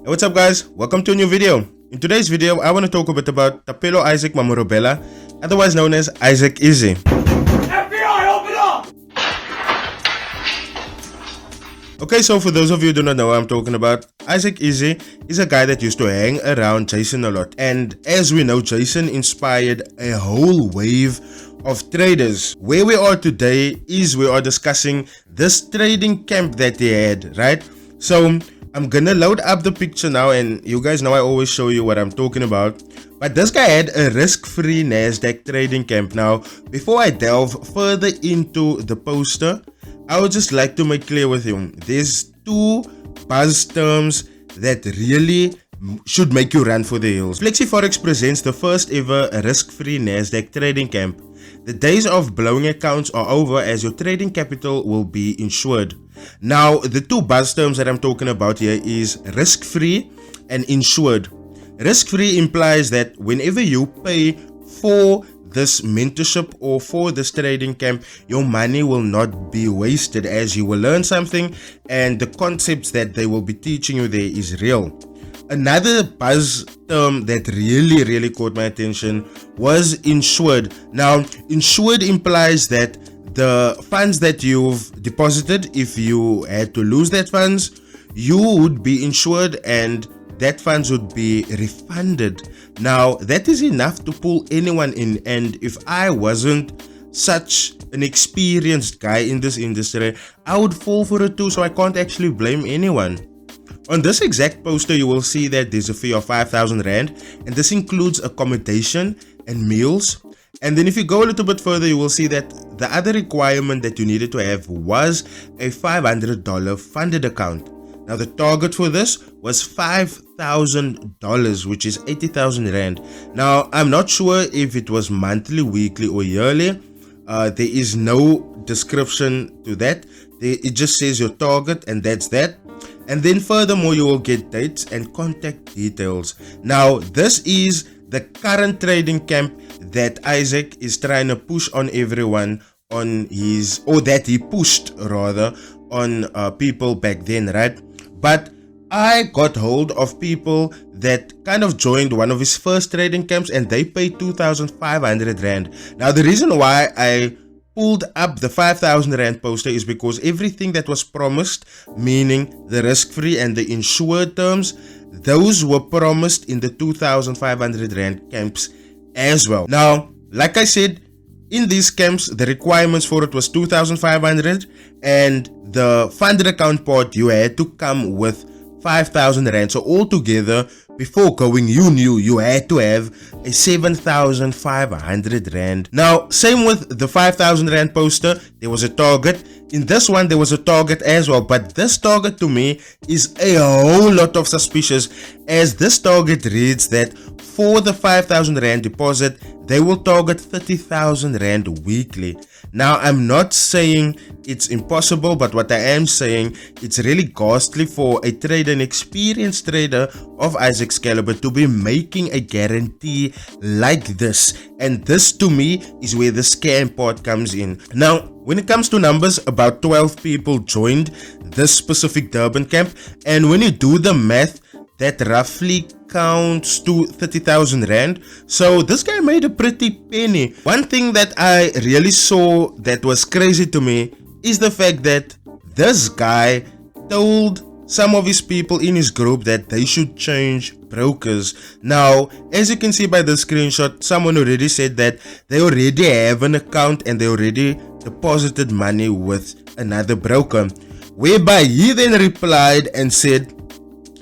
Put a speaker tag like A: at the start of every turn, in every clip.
A: Hey, what's up guys? Welcome to a new video. In today's video, I want to talk a bit about Tapelo Isaac Mamorobela, otherwise known as Izaac Izy.
B: FBI, open up!
A: Okay, so for those of you who do not know what I'm talking about, Izaac Izy is a guy that used to hang around Jason a lot. And as we know, Jason inspired a whole wave of traders. Where we are today is we are discussing this trading camp that he had, right? So I'm gonna load up the picture now, and you guys know I always show you what I'm talking about. But this guy had a risk-free nasdaq trading camp. Now, before I delve further into the poster, I would just like to make clear with you, there's two buzz terms that really should make you run for the hills. FlexiForex presents the first ever risk-free nasdaq trading camp. The days of blowing accounts are over, as your trading capital will be insured. Now, the two buzz terms that I'm talking about here is risk-free and insured. Risk-free implies that whenever you pay for this mentorship or for this trading camp, your money will not be wasted, as you will learn something and the concepts that they will be teaching you there is real. Another buzz term that really caught my attention was insured. Now, insured implies that the funds that you've deposited, if you had to lose that funds, you would be insured and that funds would be refunded. Now, that is enough to pull anyone in, and if I wasn't such an experienced guy in this industry, I would fall for it too, so I can't actually blame anyone. On this exact poster, you will see that there's a fee of 5,000 Rand, and this includes accommodation and meals. And then if you go a little bit further, you will see that the other requirement that you needed to have was a $500 funded account. Now, the target for this was $5,000, which is 80,000 Rand. Now, I'm not sure if it was monthly, weekly, or yearly. There is no description to that. It just says your target, and that's that. And then furthermore, you will get dates and contact details. Now, this is the current trading camp that Izaac is trying to push on everyone on his, or that he pushed rather, on people back then, right? But I got hold of people that kind of joined one of his first trading camps, and they paid 2,500 Rand. Now, the reason why I pulled up the 5,000 Rand poster is because everything that was promised, meaning the risk-free and the insured terms, those were promised in the 2,500 Rand camps as well. Now, like I said, in these camps, the requirements for it was 2,500, and the funded account part, you had to come with 5,000 Rand. So altogether, before going, you knew you had to have a 7,500 Rand. Now, same with the 5,000 Rand poster, there was a target. In this one, there was a target as well, but this target to me is a whole lot of suspicious, as this target reads that for the 5,000 Rand deposit, they will target 30,000 Rand weekly. Now, I'm not saying it's impossible, but what I am saying, it's really ghastly for a trader, an experienced trader of Isaac's caliber, to be making a guarantee like this. And this to me is where the scam part comes in. Now, when it comes to numbers, about 12 people joined this specific Durban camp, and when you do the math, that roughly counts to 30,000 Rand. So this guy made a pretty penny. One thing that I really saw that was crazy to me is the fact that this guy told some of his people in his group that they should change brokers. Now, as you can see by the screenshot, someone already said that they already have an account and they already deposited money with another broker, whereby he then replied and said,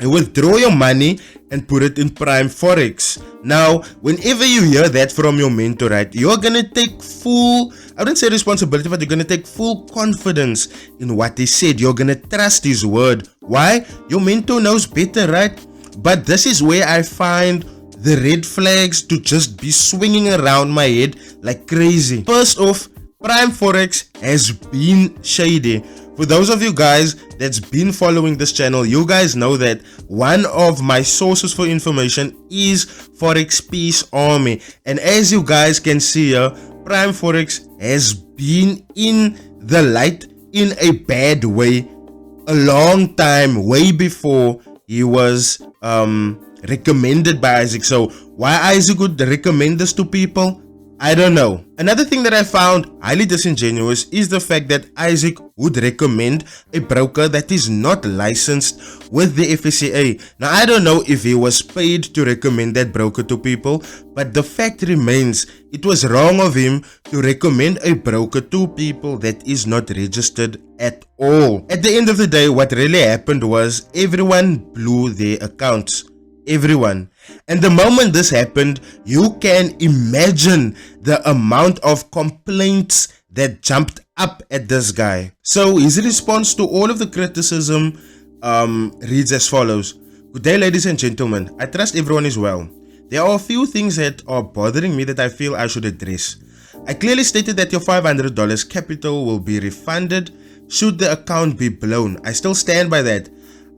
A: withdraw your money and put it in Prime Forex. Now, whenever you hear that from your mentor, right, you're gonna take full, I wouldn't say responsibility, but you're gonna take full confidence in what he said. You're gonna trust his word. Why? Your mentor knows better, right? But this is where I find the red flags to just be swinging around my head like crazy. First off, Prime Forex has been shady. For those of you guys that's been following this channel, you guys know that one of my sources for information is Forex Peace Army. And as you guys can see here, Prime Forex has been in the light in a bad way a long time, way before he was recommended by Izaac. So why Izaac would recommend this to people, I don't know. Another thing that I found highly disingenuous is the fact that Izaac would recommend a broker that is not licensed with the FSCA. Now, I don't know if he was paid to recommend that broker to people, but the fact remains, it was wrong of him to recommend a broker to people that is not registered at all. At the end of the day, what really happened was everyone blew their accounts. Everyone. And the moment this happened, you can imagine the amount of complaints that jumped up at this guy. So his response to all of the criticism reads as follows. Good day, ladies and gentlemen. I trust everyone is well. There are a few things that are bothering me that I feel I should address. I clearly stated that your $500 capital will be refunded should the account be blown. I still stand by that.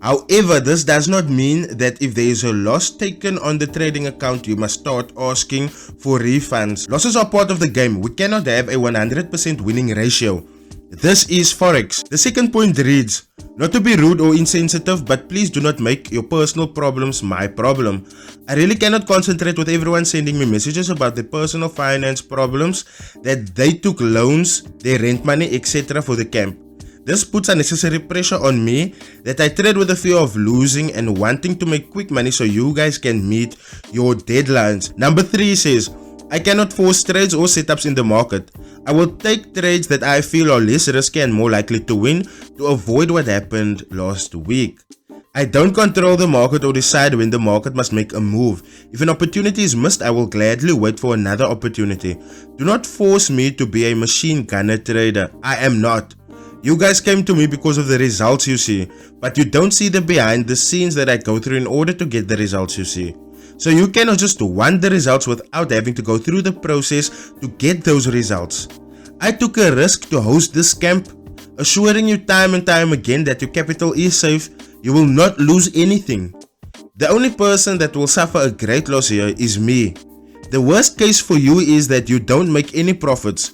A: However, this does not mean that if there is a loss taken on the trading account, you must start asking for refunds. Losses are part of the game. We cannot have a 100% winning ratio. This is Forex. The second point reads, not to be rude or insensitive, but please do not make your personal problems my problem. I really cannot concentrate with everyone sending me messages about their personal finance problems, that they took loans, their rent money, etc. for the camp. This puts unnecessary pressure on me that I trade with the fear of losing and wanting to make quick money so you guys can meet your deadlines. Number 3 says, I cannot force trades or setups in the market. I will take trades that I feel are less risky and more likely to win to avoid what happened last week. I don't control the market or decide when the market must make a move. If an opportunity is missed, I will gladly wait for another opportunity. Do not force me to be a machine gunner trader. I am not. You guys came to me because of the results you see, but you don't see the behind the scenes that I go through in order to get the results you see. So you cannot just want the results without having to go through the process to get those results. I took a risk to host this camp, assuring you time and time again that your capital is safe. You will not lose anything. The only person that will suffer a great loss here is me. The worst case for you is that you don't make any profits,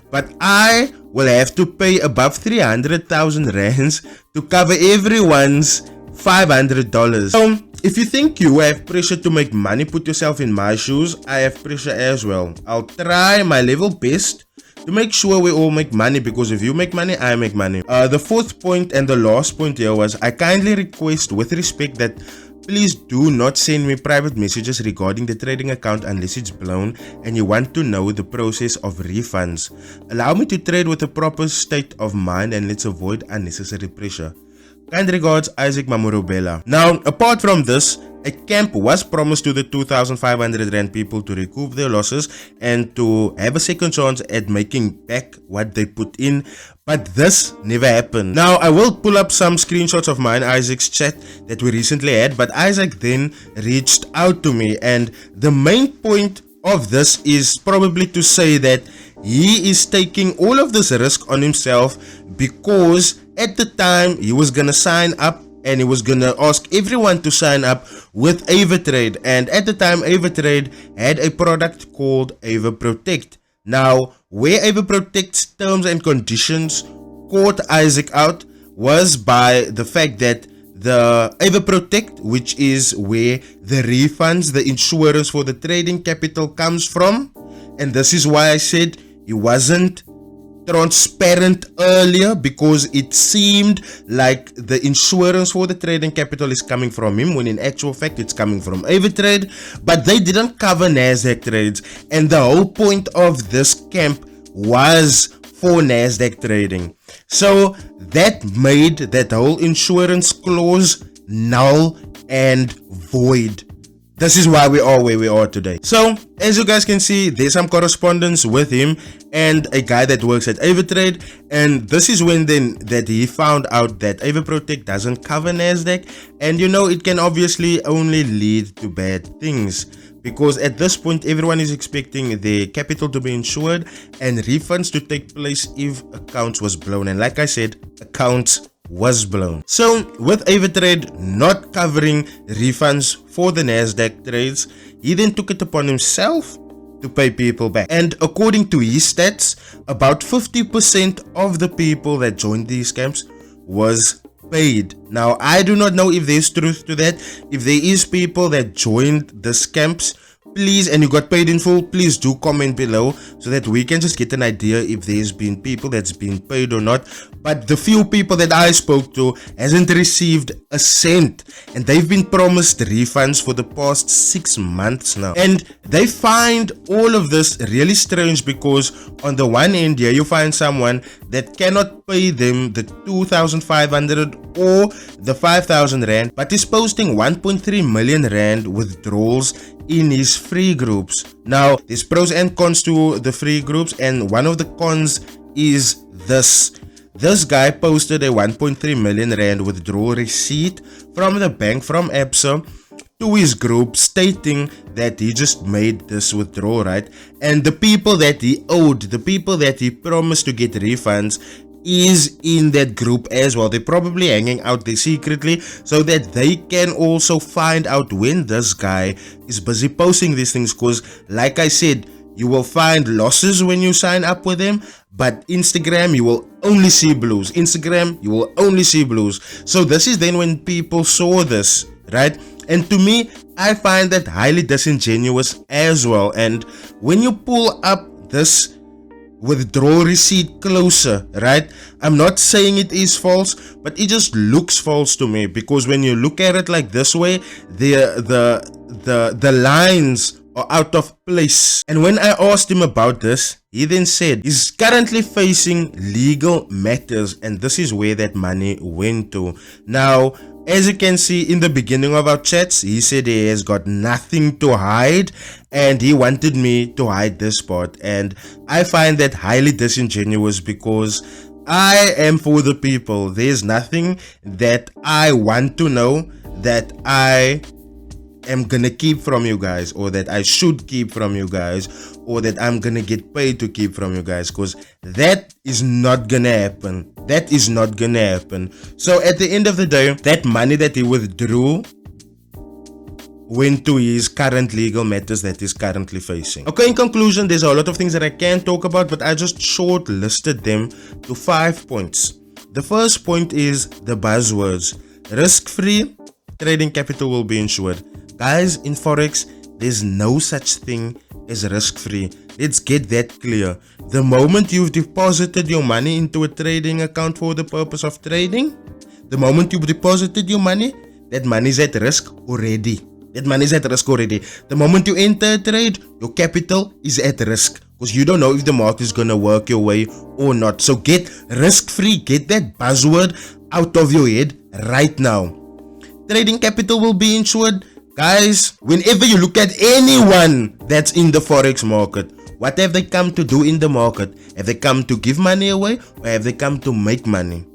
A: but I will have to pay above 300,000 rands to cover everyone's $500. So, if you think you have pressure to make money, put yourself in my shoes. I have pressure as well. I'll try my level best to make sure we all make money, because if you make money, I make money. The fourth point and the last point here was, I kindly request with respect that please do not send me private messages regarding the trading account unless it's blown and you want to know the process of refunds. Allow me to trade with a proper state of mind and let's avoid unnecessary pressure. Kind regards, Izaac Mamurubela. Now, apart from this, a camp was promised to the 2,500 Rand people to recoup their losses and to have a second chance at making back what they put in, but this never happened. Now, I will pull up some screenshots of mine Isaac's chat that we recently had, but Izaac then reached out to me, and the main point of this is probably to say that he is taking all of this risk on himself because at the time he was gonna sign up and he was gonna ask everyone to sign up with AvaTrade, and at the time AvaTrade had a product called AvaProtect. Now, where AvaProtect's terms and conditions caught Izaac out was by the fact that the AvaProtect, which is where the refunds, the insurance for the trading capital comes from, and this is why I said he wasn't transparent earlier, because it seemed like the insurance for the trading capital is coming from him when in actual fact it's coming from AvaTrade, but they didn't cover NASDAQ trades, and the whole point of this camp was for NASDAQ trading. So that made that whole insurance clause null and void. This is why we are where we are today. So, as you guys can see, there's some correspondence with him and a guy that works at AvaTrade, and this is when then that he found out that AvaProtect doesn't cover NASDAQ, and you know, it can obviously only lead to bad things, because at this point everyone is expecting their capital to be insured and refunds to take place if accounts was blown, and like I said, accounts was blown. So with AvaTrade not covering refunds for the NASDAQ trades, he then took it upon himself to pay people back. And according to his stats, about 50% of the people that joined these scams was paid. Now, I do not know if there's truth to that. If there is people that joined the scamps, please, and you got paid in full, please do comment below so that we can just get an idea if there's been people that's been paid or not. But the few people that I spoke to hasn't received a cent, and they've been promised refunds for the past 6 months now. And they find all of this really strange because on the one end here you find someone that cannot pay them the 2,500 or the 5,000 rand, but is posting 1.3 million rand withdrawals in his free groups. Now, there's pros and cons to the free groups, and one of the cons is this. This guy posted a 1.3 million rand withdrawal receipt from the bank from Absa to his group, stating that he just made this withdrawal, right? And the people that he owed, the people that he promised to get refunds, is in that group as well. They're probably hanging out there secretly so that they can also find out when this guy is busy posting these things, because like I said, you will find losses when you sign up with them, but Instagram, you will only see blues. Instagram, you will only see blues. So this is then when people saw this, right? And to me, I find that highly disingenuous as well. And when you pull up this withdrawal receipt closer, right, I'm not saying it is false, but it just looks false to me, because when you look at it like this way, the lines are out of place. And when I asked him about this, he then said he's currently facing legal matters, and this is where that money went to. Now, as you can see in the beginning of our chats, he said he has got nothing to hide, and he wanted me to hide this part. And I find that highly disingenuous, because I am for the people. There's nothing that I want to know that I am gonna keep from you guys, or that I should keep from you guys, or that I'm gonna get paid to keep from you guys, because that is not gonna happen. That is not gonna happen. So at the end of the day, that money that he withdrew went to his current legal matters that he's currently facing. Okay, in conclusion, there's a lot of things that I can talk about, but I just short listed them to 5 points. The first point is the buzzwords. Risk-free, trading capital will be insured. Guys, in Forex, there's no such thing as risk-free. Let's get that clear. The moment you've deposited your money into a trading account for the purpose of trading, the moment you've deposited your money, that money is at risk already. That money is at risk already. The moment you enter a trade, your capital is at risk, because you don't know if the market is going to work your way or not. So get risk-free. Get that buzzword out of your head right now. Trading capital will be insured. Guys, whenever you look at anyone that's in the Forex market, what have they come to do in the market? Have they come to give money away, or have they come to make money?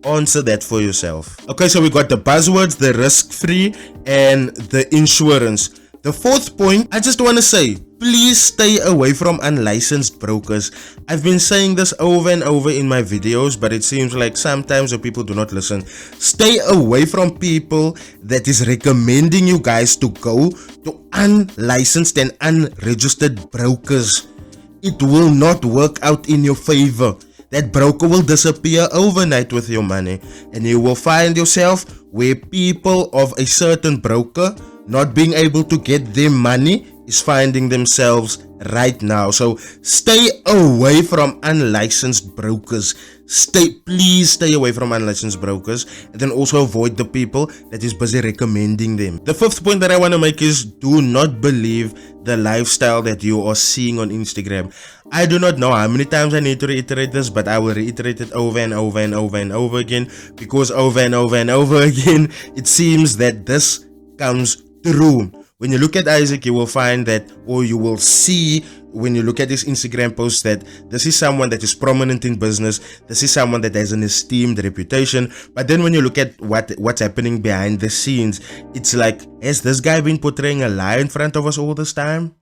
A: Answer that for yourself. Okay, so we got the buzzwords, the risk-free, and the insurance. The fourth point, I just want to say, please stay away from unlicensed brokers. I've been saying this over and over in my videos, but it seems like sometimes the people do not listen. Stay away from people that is recommending you guys to go to unlicensed and unregistered brokers. It will not work out in your favor. That broker will disappear overnight with your money, and you will find yourself where people of a certain broker not being able to get their money is finding themselves right now. So stay away from unlicensed brokers. Please stay away from unlicensed brokers, and then also avoid the people that is busy recommending them. The fifth point that I want to make is, do not believe the lifestyle that you are seeing on Instagram. I do not know how many times I need to reiterate this, but I will reiterate it over and over and over and over again, because over and over and over again, it seems that this comes true. When you look at Izaac, you will find that, or you will see when you look at his Instagram posts, that this is someone that is prominent in business. This is someone that has an esteemed reputation. But then when you look at what's happening behind the scenes, it's like, has this guy been portraying a lie in front of us all this time?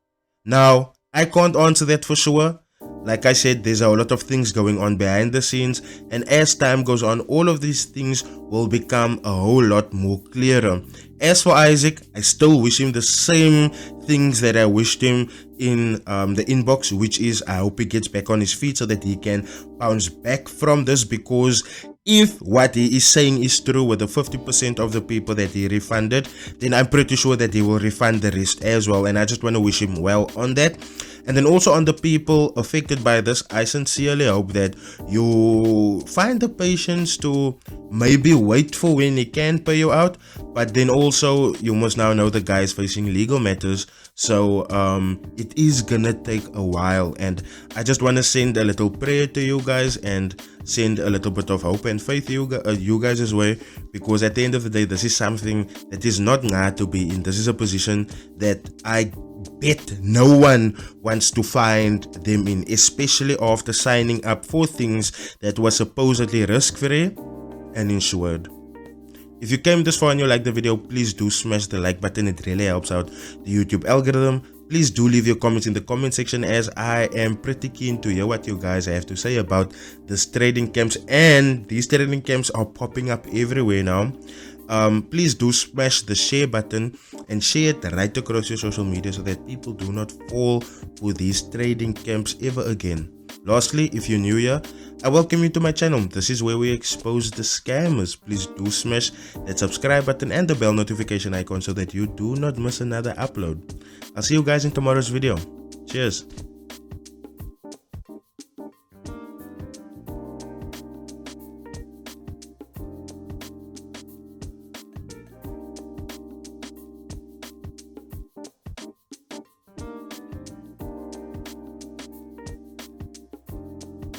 A: Now, I can't answer that for sure. Like I said, there's a lot of things going on behind the scenes, and as time goes on, all of these things will become a whole lot more clearer. As for Izaac, I still wish him the same things that I wished him in the inbox, which is I hope he gets back on his feet so that he can bounce back from this, because if what he is saying is true with the 50% of the people that he refunded, then I'm pretty sure that he will refund the rest as well, and I just want to wish him well on that. And then also on the people affected by this, I sincerely hope that you find the patience to maybe wait for when he can pay you out, but then also you must now know the guy is facing legal matters, so it is gonna take a while, and I just want to send a little prayer to you guys and send a little bit of hope and faith you guys' way, because at the end of the day, this is something that is not hard to be in. This is a position that I bet no one wants to find them in, especially after signing up for things that were supposedly risk-free and insured. If you came this far and you like the video, please do smash the like button. It really helps out the YouTube algorithm. Please do leave your comments in the comment section, as I am pretty keen to hear what you guys have to say about this trading camps, and these trading camps are popping up everywhere now. Please do smash the share button and share it right across your social media so that people do not fall for these trading camps ever again. Lastly, if you're new here, I welcome you to my channel. This is where we expose the scammers. Please do smash that subscribe button and the bell notification icon so that you do not miss another upload. I'll see you guys in tomorrow's video. Cheers.